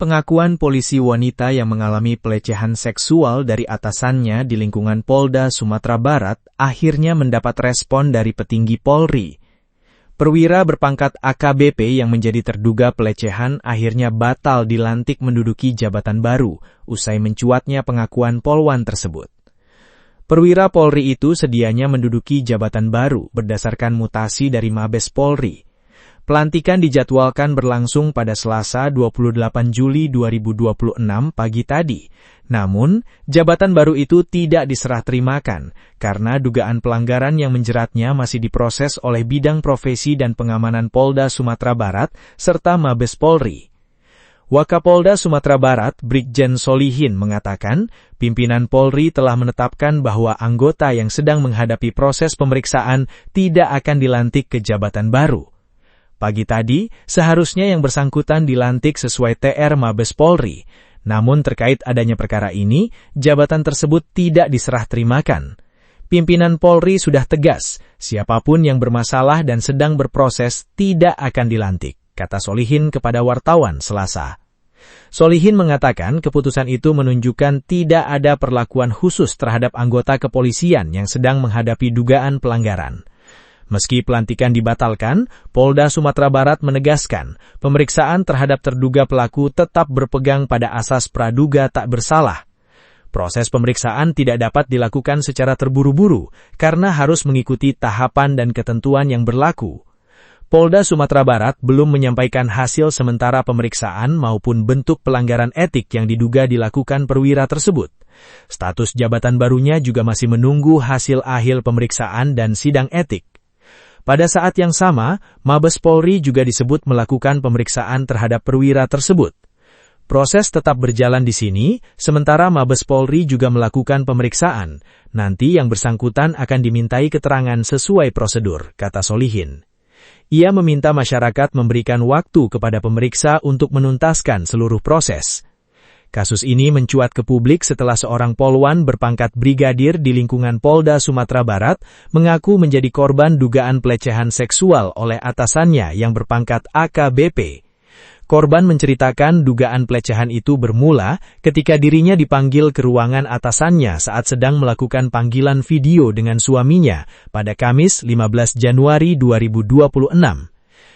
Pengakuan polisi wanita yang mengalami pelecehan seksual dari atasannya di lingkungan Polda Sumatera Barat akhirnya mendapat respon dari petinggi Polri. Perwira berpangkat AKBP yang menjadi terduga pelecehan akhirnya batal dilantik menduduki jabatan baru, usai mencuatnya pengakuan Polwan tersebut. Perwira Polri itu sedianya menduduki jabatan baru berdasarkan mutasi dari Mabes Polri. Pelantikan dijadwalkan berlangsung pada Selasa 28 Juli 2026 pagi tadi. Namun, jabatan baru itu tidak diserah terimakan karena dugaan pelanggaran yang menjeratnya masih diproses oleh Bidang Profesi dan Pengamanan Polda Sumatera Barat serta Mabes Polri. Wakapolda Sumatera Barat, Brigjen Solihin mengatakan, pimpinan Polri telah menetapkan bahwa anggota yang sedang menghadapi proses pemeriksaan tidak akan dilantik ke jabatan baru. Pagi tadi, seharusnya yang bersangkutan dilantik sesuai TR Mabes Polri. Namun terkait adanya perkara ini, jabatan tersebut tidak diserah terimakan. Pimpinan Polri sudah tegas, siapapun yang bermasalah dan sedang berproses tidak akan dilantik, kata Solihin kepada wartawan Selasa. Solihin mengatakan keputusan itu menunjukkan tidak ada perlakuan khusus terhadap anggota kepolisian yang sedang menghadapi dugaan pelanggaran. Meski pelantikan dibatalkan, Polda Sumatera Barat menegaskan pemeriksaan terhadap terduga pelaku tetap berpegang pada asas praduga tak bersalah. Proses pemeriksaan tidak dapat dilakukan secara terburu-buru karena harus mengikuti tahapan dan ketentuan yang berlaku. Polda Sumatera Barat belum menyampaikan hasil sementara pemeriksaan maupun bentuk pelanggaran etik yang diduga dilakukan perwira tersebut. Status jabatan barunya juga masih menunggu hasil akhir pemeriksaan dan sidang etik. Pada saat yang sama, Mabes Polri juga disebut melakukan pemeriksaan terhadap perwira tersebut. Proses tetap berjalan di sini, sementara Mabes Polri juga melakukan pemeriksaan. Nanti yang bersangkutan akan dimintai keterangan sesuai prosedur, kata Solihin. Ia meminta masyarakat memberikan waktu kepada pemeriksa untuk menuntaskan seluruh proses. Kasus ini mencuat ke publik setelah seorang polwan berpangkat brigadir di lingkungan Polda Sumatera Barat mengaku menjadi korban dugaan pelecehan seksual oleh atasannya yang berpangkat AKBP. Korban menceritakan dugaan pelecehan itu bermula ketika dirinya dipanggil ke ruangan atasannya saat sedang melakukan panggilan video dengan suaminya pada Kamis 15 Januari 2026.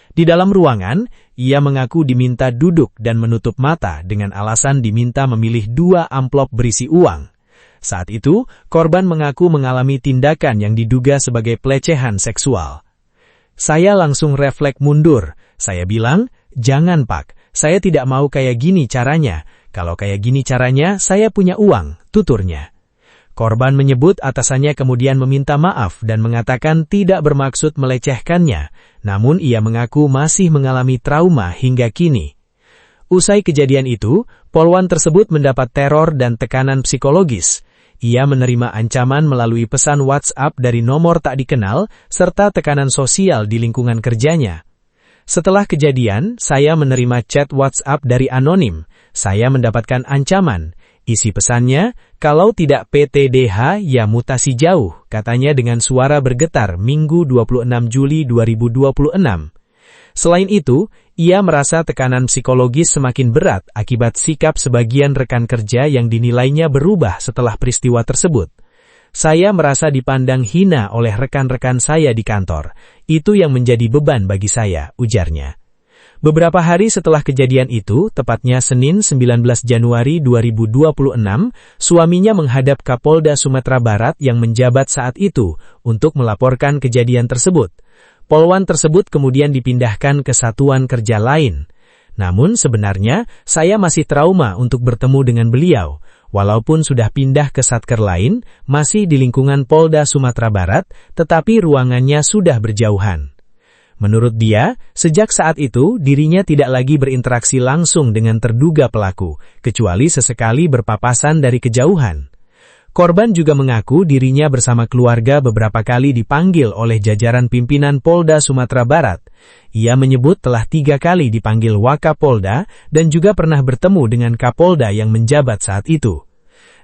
Di dalam ruangan, ia mengaku diminta duduk dan menutup mata dengan alasan diminta memilih 2 amplop berisi uang. Saat itu, korban mengaku mengalami tindakan yang diduga sebagai pelecehan seksual. Saya langsung refleks mundur. Saya bilang, jangan Pak, saya tidak mau kayak gini caranya. Kalau kayak gini caranya, saya punya uang, tuturnya. Korban menyebut atasannya kemudian meminta maaf dan mengatakan tidak bermaksud melecehkannya, namun ia mengaku masih mengalami trauma hingga kini. Usai kejadian itu, polwan tersebut mendapat teror dan tekanan psikologis. Ia menerima ancaman melalui pesan WhatsApp dari nomor tak dikenal, serta tekanan sosial di lingkungan kerjanya. Setelah kejadian, saya menerima chat WhatsApp dari anonim. Saya mendapatkan ancaman. Isi pesannya, kalau tidak PTDH ya mutasi jauh, katanya dengan suara bergetar Minggu 26 Juli 2026. Selain itu, ia merasa tekanan psikologis semakin berat akibat sikap sebagian rekan kerja yang dinilainya berubah setelah peristiwa tersebut. Saya merasa dipandang hina oleh rekan-rekan saya di kantor. Itu yang menjadi beban bagi saya, ujarnya. Beberapa hari setelah kejadian itu, tepatnya Senin 19 Januari 2026, suaminya menghadap Kapolda Sumatera Barat yang menjabat saat itu untuk melaporkan kejadian tersebut. Polwan tersebut kemudian dipindahkan ke satuan kerja lain. Namun sebenarnya, saya masih trauma untuk bertemu dengan beliau. Walaupun sudah pindah ke satker lain, masih di lingkungan Polda Sumatera Barat, tetapi ruangannya sudah berjauhan. Menurut dia, sejak saat itu dirinya tidak lagi berinteraksi langsung dengan terduga pelaku, kecuali sesekali berpapasan dari kejauhan. Korban juga mengaku dirinya bersama keluarga beberapa kali dipanggil oleh jajaran pimpinan Polda Sumatera Barat. Ia menyebut telah 3 kali dipanggil Wakapolda dan juga pernah bertemu dengan Kapolda yang menjabat saat itu.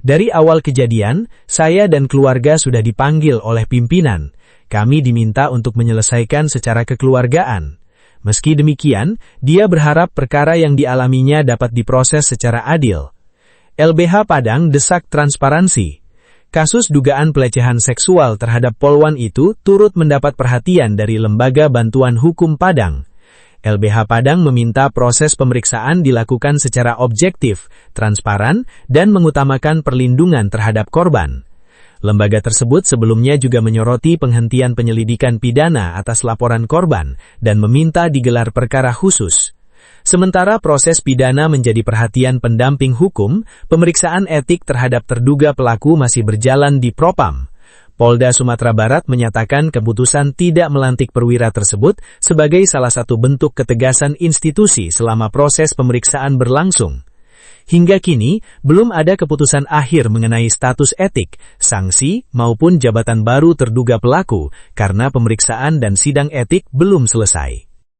Dari awal kejadian, saya dan keluarga sudah dipanggil oleh pimpinan. Kami diminta untuk menyelesaikan secara kekeluargaan. Meski demikian, dia berharap perkara yang dialaminya dapat diproses secara adil. LBH Padang desak transparansi. Kasus dugaan pelecehan seksual terhadap Polwan itu turut mendapat perhatian dari Lembaga Bantuan Hukum Padang. LBH Padang meminta proses pemeriksaan dilakukan secara objektif, transparan, dan mengutamakan perlindungan terhadap korban. Lembaga tersebut sebelumnya juga menyoroti penghentian penyelidikan pidana atas laporan korban dan meminta digelar perkara khusus. Sementara proses pidana menjadi perhatian pendamping hukum, pemeriksaan etik terhadap terduga pelaku masih berjalan di Propam. Polda Sumatera Barat menyatakan keputusan tidak melantik perwira tersebut sebagai salah satu bentuk ketegasan institusi selama proses pemeriksaan berlangsung. Hingga kini, belum ada keputusan akhir mengenai status etik, sanksi, maupun jabatan baru terduga pelaku karena pemeriksaan dan sidang etik belum selesai.